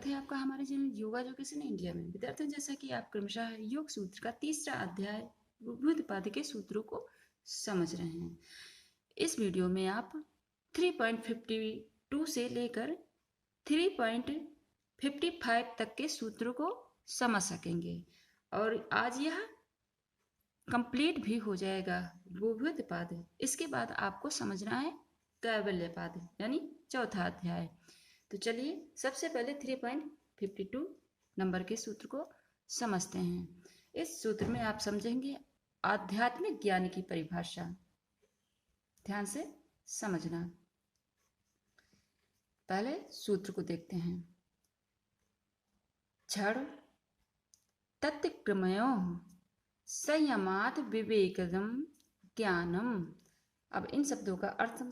स्वागत है आपका हमारे चैनल योगा एजुकेशन इंडिया में। विद्यार्थियों, जैसा कि आप क्रमशः योग सूत्र का तीसरा अध्याय विभुत्पाद के सूत्रों को समझ रहे हैं। इस वीडियो में आप 3.52 से लेकर 3.55 तक के सूत्रों को समझ सकेंगे और आज यह कंप्लीट भी हो जाएगा विभुत्पाद। इसके बाद आपको समझना है कैवल्यपाद यानी चौथा अध्याय। तो चलिए सबसे पहले 3.52 नंबर के सूत्र को समझते हैं। इस सूत्र में आप समझेंगे आध्यात्मिक ज्ञान की परिभाषा। ध्यान से समझना। पहले सूत्र को देखते हैं। क्षण तत्क्रमयोः संयमात् विवेकजं ज्ञानम। अब इन शब्दों का अर्थ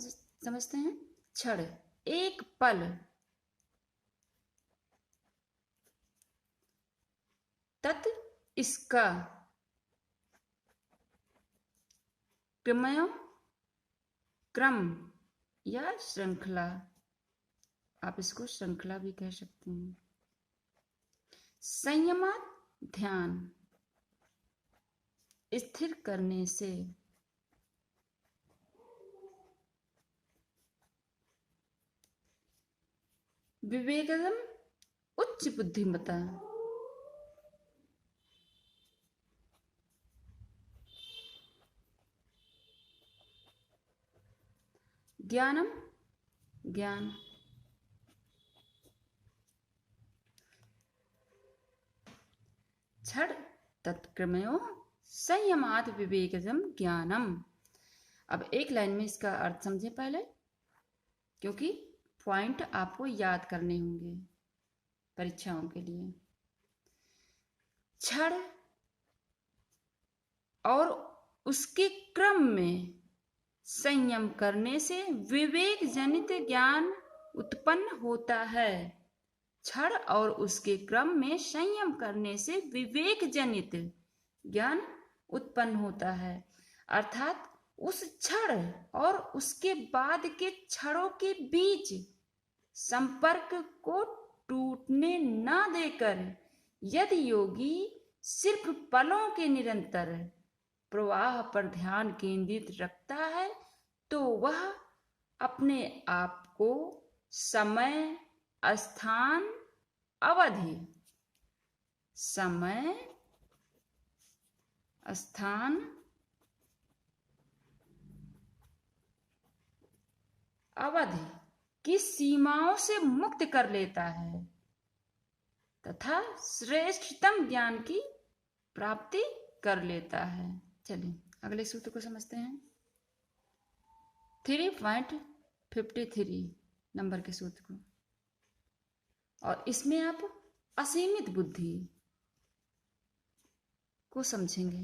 समझते हैं। क्षण एक पल, तत् इसका, क्रमय क्रम या श्रृंखला, आप इसको श्रृंखला भी कह सकते हैं। संयमात ध्यान, स्थिर करने से। विवेकजम उच्च बुद्धिमत्ता। ज्ञानम ज्ञान। क्षण तत्क्रमयो संयमात विवेकजम ज्ञानम। अब एक लाइन में इसका अर्थ समझे पहले, क्योंकि पॉइंट आपको याद करने होंगे परीक्षाओं के लिए। क्षण और उसके क्रम में संयम करने से विवेक जनित ज्ञान उत्पन्न होता है। क्षण और उसके क्रम में संयम करने से विवेक जनित ज्ञान उत्पन्न होता है, अर्थात उस क्षण और उसके बाद के क्षणों के बीच संपर्क को टूटने न देकर यदि योगी सिर्फ पलों के निरंतर प्रवाह पर ध्यान केंद्रित रखता है तो वह अपने आप को समय, स्थान, अवधि, समय, स्थान, अवधि की सीमाओं से मुक्त कर लेता है तथा श्रेष्ठतम ज्ञान की प्राप्ति कर लेता है। चलिए अगले सूत्र को समझते हैं। 3.53 नंबर के सूत्र को, और इसमें आप असीमित बुद्धि को समझेंगे,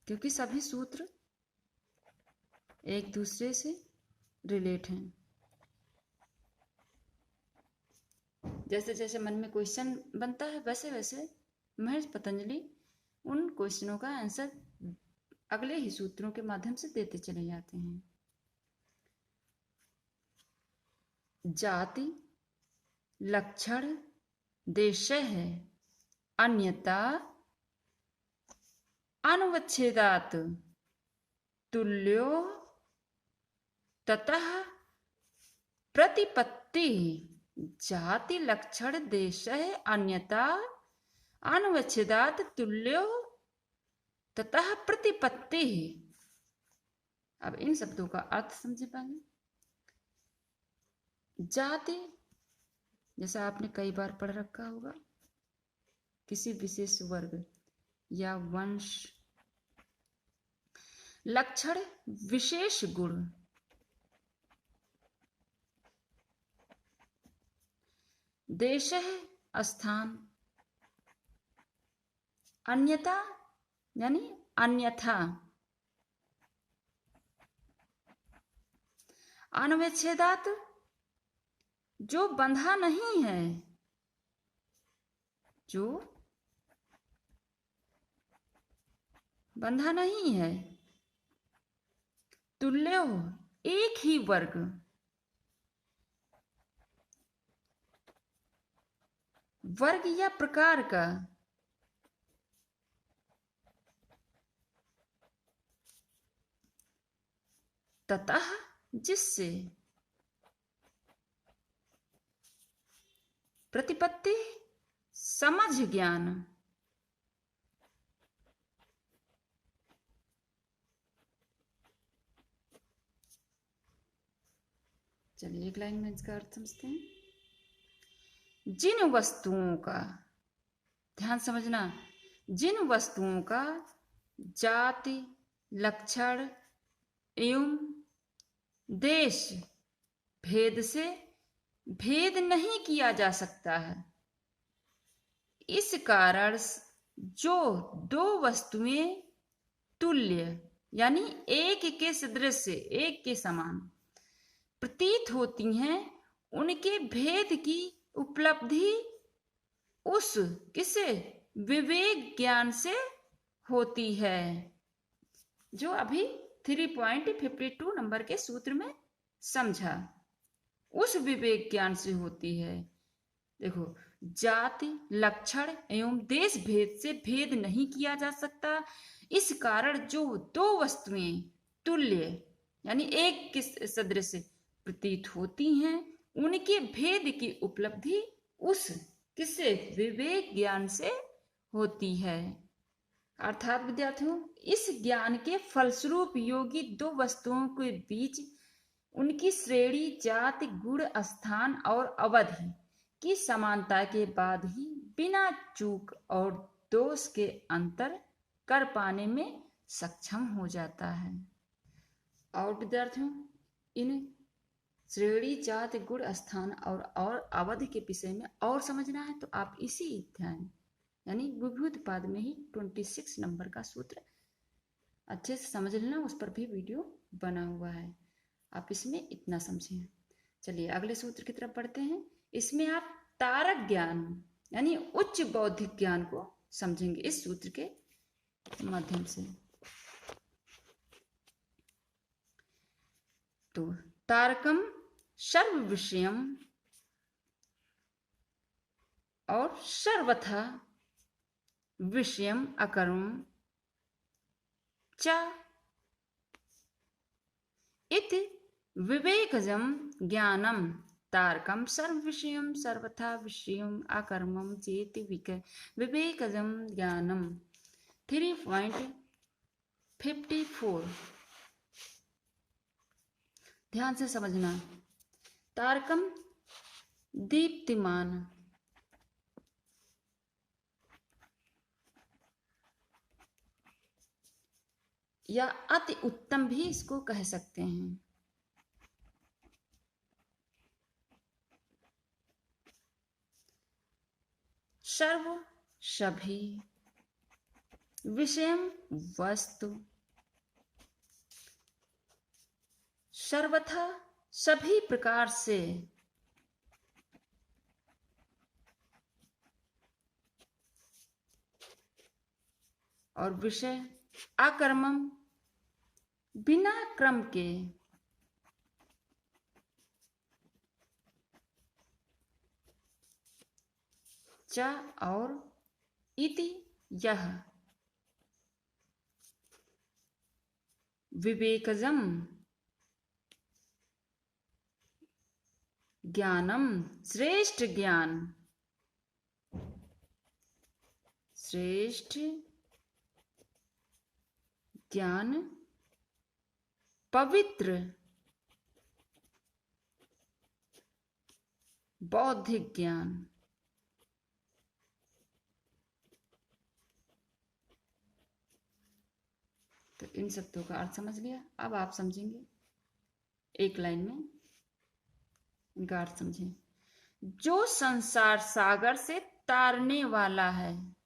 क्योंकि सभी सूत्र एक दूसरे से रिलेट हैं। जैसे जैसे मन में क्वेश्चन बनता है वैसे वैसे महर्षि पतंजलि उन क्वेश्चनों का आंसर अगले ही सूत्रों के माध्यम से देते चले जाते हैं। जाति लक्षण देशः है अन्यता अनवच्छेदात् तुल्यो ततः प्रतिपत्ति। जाति लक्षण देशः अन्यता अनवच्छेदात् तुल्यो ततः प्रतिपत्ति। अब इन शब्दों का अर्थ समझे पहले। जाति, जैसा आपने कई बार पढ़ रखा होगा, किसी विशेष वर्ग या वंश। लक्षण विशेष गुण। देश है स्थान। अन्यता यानी अन्यथा। अनवच्छेदात् जो बंधा नहीं है, जो बंधा नहीं है। तुल्य एक ही वर्ग। वर्ग या प्रकार का ततः जिससे प्रतिपत्ति समझ ज्ञान चलिए एक लाइन में इसका अर्थ समझते हैं। जिन वस्तुओं का, ध्यान समझना, जिन वस्तुओं का जाति लक्षण एवं देश भेद से भेद नहीं किया जा सकता है, इस कारण जो दो वस्तुएं तुल्य यानी एक के सदृश, एक के समान प्रतीत होती हैं, उनके भेद की उपलब्धि उस किसे विवेक ज्ञान से होती है, जो अभी 3.52 नंबर के सूत्र में समझा, उस विवेक ज्ञान से होती है। देखो, जाति लक्षण एवं देश भेद से भेद नहीं किया जा सकता, इस कारण जो दो वस्तुएं तुल्य यानी एक के सदृश प्रतीत होती हैं, उनके भेद की उपलब्धि उस किससे विवेक ज्ञान से होती है। अर्थात विद्यार्थियों, इस ज्ञान के फलस्वरूप योगी दो वस्तुओं के बीच उनकी श्रेणी जाति गुण स्थान और अवधि की समानता के बाद ही बिना चूक और दोष के अंतर कर पाने में सक्षम हो जाता है। और विद्यार्थियों, इन श्रेणी जाति गुण स्थान और अवधि के विषय में और समझना है तो आप इसी अध्याय यानी विभूतिपाद में ही 26 नंबर का सूत्र अच्छे से समझ लेना, उस पर भी वीडियो बना हुआ है, आप इसमें इतना समझें। चलिए अगले सूत्र की तरफ बढ़ते हैं। इसमें आप तारक ज्ञान यानी उच्च बौद्धिक ज्ञान को समझेंगे इस सूत्र के माध्यम से। तो तारकम सर्व विषयम और सर्वथा विषयम अकर्म च इति विवेकजम ज्ञानम तारकम सर्व विषयम सर्वथा विषयम अकर्मम चेति विवेकजम ज्ञानम। 3.54 ध्यान से समझना। तारकम दीप्तिमान या अति उत्तम भी इसको कह सकते हैं। सर्व सभी, विषयम वस्तु, सर्वथा सभी प्रकार से, और विषय अकर्मम बिना क्रम के, च और इति यह, विवेकजम ज्ञानम श्रेष्ठ ज्ञान, श्रेष्ठ ज्ञान, पवित्र बौद्धिक ज्ञान। तो इन शब्दों का अर्थ समझ लिया, अब आप समझेंगे एक लाइन में इनका अर्थ समझें। जो संसार सागर से तारने वाला है,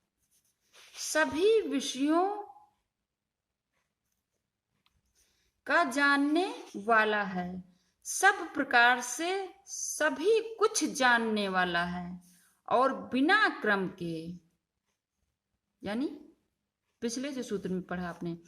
सभी विषयों का जानने वाला है, सब प्रकार से सभी कुछ जानने वाला है, और बिना क्रम के, यानी पिछले जो सूत्र में पढ़ा आपने,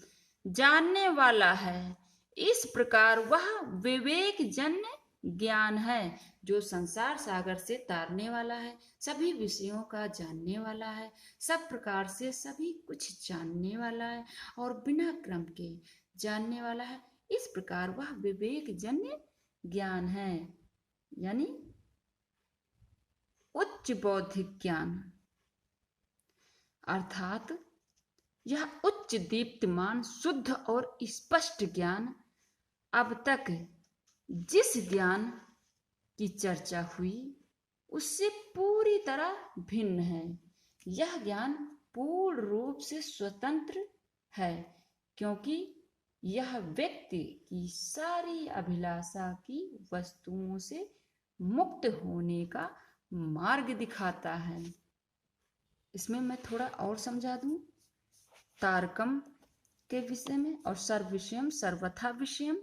जानने वाला है। इस प्रकार वह विवेक जन्य ज्ञान है, जो संसार सागर से तारने वाला है, सभी विषयों का जानने वाला है, सब प्रकार से सभी कुछ जानने वाला है और बिना क्रम के जानने वाला है। इस प्रकार वह विवेक जन्य ज्ञान है, यानी उच्च बौद्धिक ज्ञान, अर्थात यह उच्च दीप्तमान शुद्ध और स्पष्ट ज्ञान अब तक जिस ज्ञान की चर्चा हुई उससे पूरी तरह भिन्न है। यह ज्ञान पूर्ण रूप से स्वतंत्र है, क्योंकि यह व्यक्ति की सारी अभिलाषा की वस्तुओं से मुक्त होने का मार्ग दिखाता है। इसमें मैं थोड़ा और समझा दूं तारकम के विषय में, और सर्वविषयम सर्वथा विषयम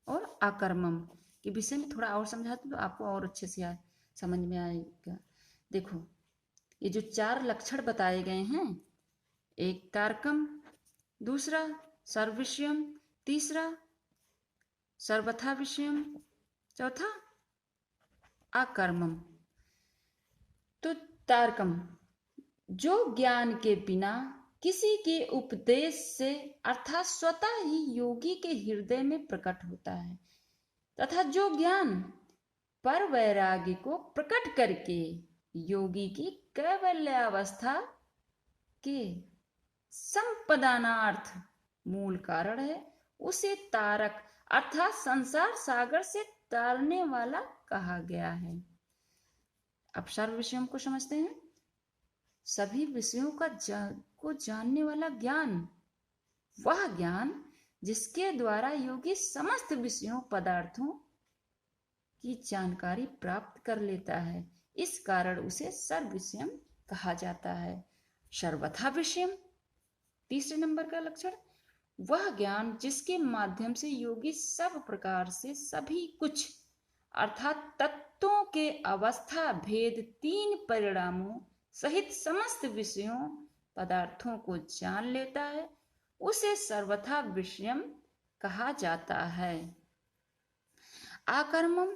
और अकर्मम के विषय में थोड़ा और समझा दूं तो आपको और अच्छे से समझ में आएगा। देखो, ये जो 4 लक्षण बताए गए हैं, एक तारकम, दूसरा सर्वविषयम, तीसरा सर्वथा विषयम, चौथा अकर्मम। तो तारकम, जो ज्ञान के बिना किसी के उपदेश से अर्थात स्वतः ही योगी के हृदय में प्रकट होता है, तथा जो ज्ञान पर वैराग्य को प्रकट करके योगी की कैवल्यावस्था के संपदानार्थ मूल कारण है, उसे तारक अर्थात संसार सागर से तारने वाला कहा गया है। अब सर्व विषयों को समझते हैं। सभी विषयों को जानने वाला ज्ञान, वह ज्ञान जिसके द्वारा योगी समस्त विषयों पदार्थों की जानकारी प्राप्त कर लेता है, इस कारण उसे सर्व विषयम कहा जाता है। सर्वथा विषयम, तीसरे नंबर का लक्षण, वह ज्ञान जिसके माध्यम से योगी सब प्रकार से सभी कुछ अर्थात तत्वों के अवस्था भेद 3 परिणामों सहित समस्त विषयों पदार्थों को जान लेता है, उसे सर्वथा विषयम कहा जाता है। आकर्मम,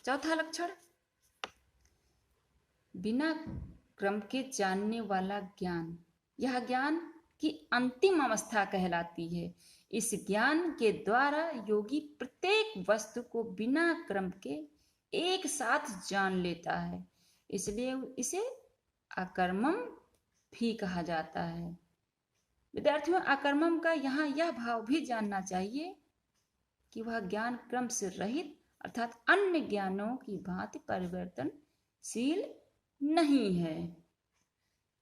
चौथा लक्षण, बिना क्रम के जानने वाला ज्ञान, यह ज्ञान की अंतिम अवस्था कहलाती है। इस ज्ञान के द्वारा योगी प्रत्येक वस्तु को बिना क्रम के एक साथ जान लेता है, इसलिए इसे अकर्मम भी कहा जाता है। विद्यार्थियों, अकर्मम का यहाँ यह भाव भी जानना चाहिए कि वह ज्ञान क्रम से रहित अर्थात अन्य ज्ञानों की भांति परिवर्तनशील नहीं है।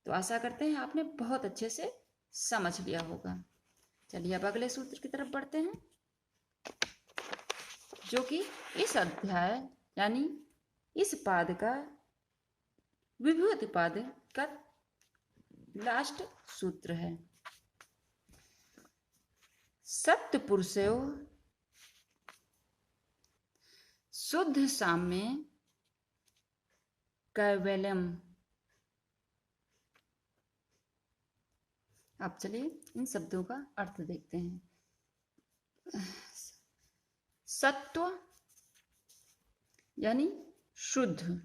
तो आशा करते हैं आपने बहुत अच्छे से समझ लिया होगा। चलिए अब अगले सूत्र की तरफ बढ़ते हैं, जो कि इस अध्याय यानी इस पाद का विभूति पाद का लास्ट सूत्र है। सत्य पुरुषयो शुद्ध साम्य कैवल्यम। अब चलिए इन शब्दों का अर्थ देखते हैं। सत्व यानी शुद्ध,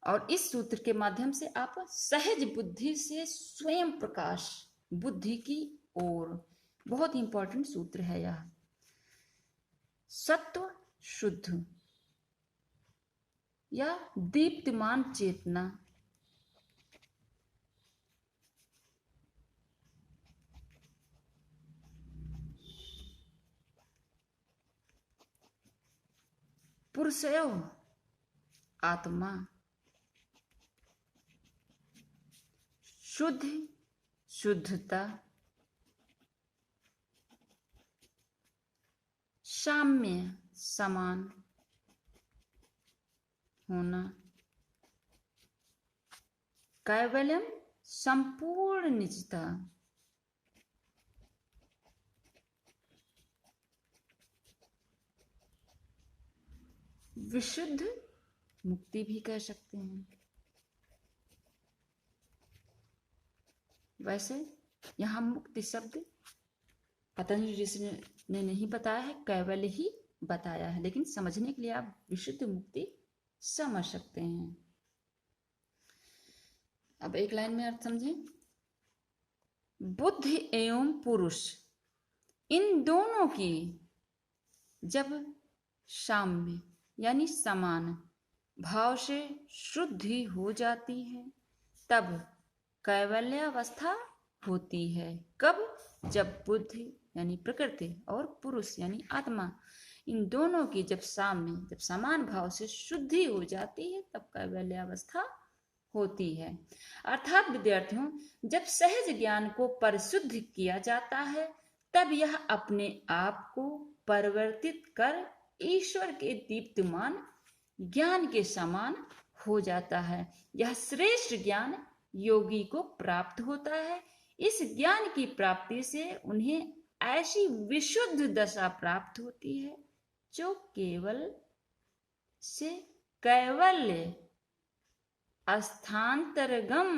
और इस सूत्र के माध्यम से आप सहज बुद्धि से स्वयं प्रकाश बुद्धि की ओर, बहुत इंपॉर्टेंट सूत्र है यह। सत्व शुद्ध या दीप्तमान चेतना, पुरुषयो आत्मा, शुद्ध शुद्धता, साम्य समान होना, कैवल्यम संपूर्ण निजता, विशुद्ध मुक्ति भी कह सकते हैं। वैसे यहाँ मुक्ति शब्द पतंजलि ऋषि ने नहीं बताया है, कैवल्य ही बताया है, लेकिन समझने के लिए आप विशुद्ध मुक्ति समझ सकते हैं। अब एक लाइन में अर्थ समझें। बुद्ध एवं पुरुष इन दोनों की जब साम्य यानी समान भाव से शुद्धि हो जाती है तब कैवल्यावस्था होती है। कब? जब बुद्धि यानी प्रकृति और पुरुष यानी आत्मा इन दोनों की जब साम्य जब समान भाव से शुद्धि हो जाती है तब कैवल्यावस्था होती है। अर्थात विद्यार्थियों, जब सहज ज्ञान को परिशुद्ध किया जाता है तब यह अपने आप को परिवर्तित कर ईश्वर के दीप्तमान ज्ञान के समान हो जाता है। यह श्रेष्ठ ज्ञान योगी को प्राप्त होता है। इस ज्ञान की प्राप्ति से उन्हें ऐसी विशुद्ध दशा प्राप्त होती है जो केवल से कैवल्य अस्थांतरगम,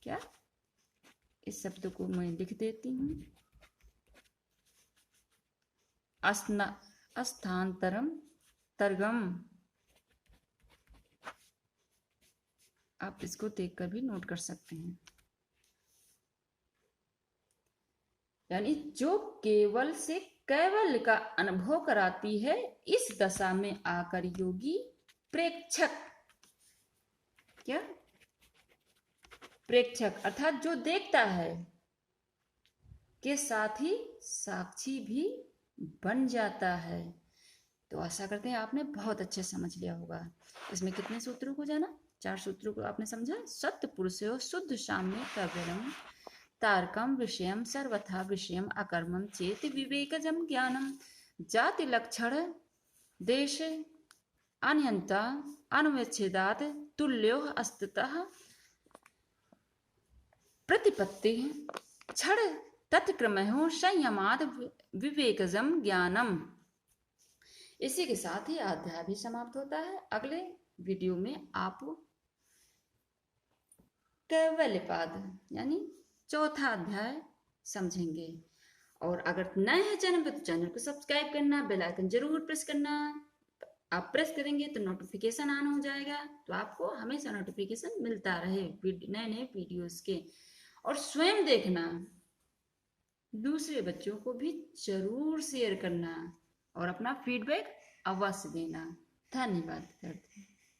क्या, इस शब्द को मैं लिख देती हूं, अस्थांतरम तरगम, आप इसको देखकर भी नोट कर सकते हैं। यानी जो केवल से कैवल्य का अनुभव कराती है, इस दशा में आकर योगी प्रेक्षक, क्या, प्रेक्षक अर्थात जो देखता है के साथ ही साक्षी भी बन जाता है। तो आशा करते हैं आपने बहुत अच्छे समझ लिया होगा। इसमें कितने सूत्रों को जाना? 4 सूत्रों को आपने समझा। सत्य पुरुषो शुद्ध साम्य कैवल्यम तारकम विषयम सर्वथा विषयम अकर्मम चेत विवेकजम ज्ञानम जाति लक्षण देश अन्यंता अनुच्छेदात तुल्यो अस्तितः प्रतिपत्ति क्षण तत्क्रमो संयमाद विवेकजम ज्ञानम। इसी के साथ ही अध्याय भी समाप्त होता है। अगले वीडियो में आप कैवल्यपाद यानी चौथा अध्याय समझेंगे। और अगर नए हैं चैनल पे तो चैनल को सब्सक्राइब करना, बेल आइकन जरूर प्रेस करना। आप प्रेस करेंगे तो नोटिफिकेशन ऑन हो जाएगा, तो आपको हमेशा नोटिफिकेशन मिलता रहे नए नए वीडियोस के। और स्वयं देखना, दूसरे बच्चों को भी जरूर शेयर करना और अपना फीडबैक अवश्य देना। धन्यवाद।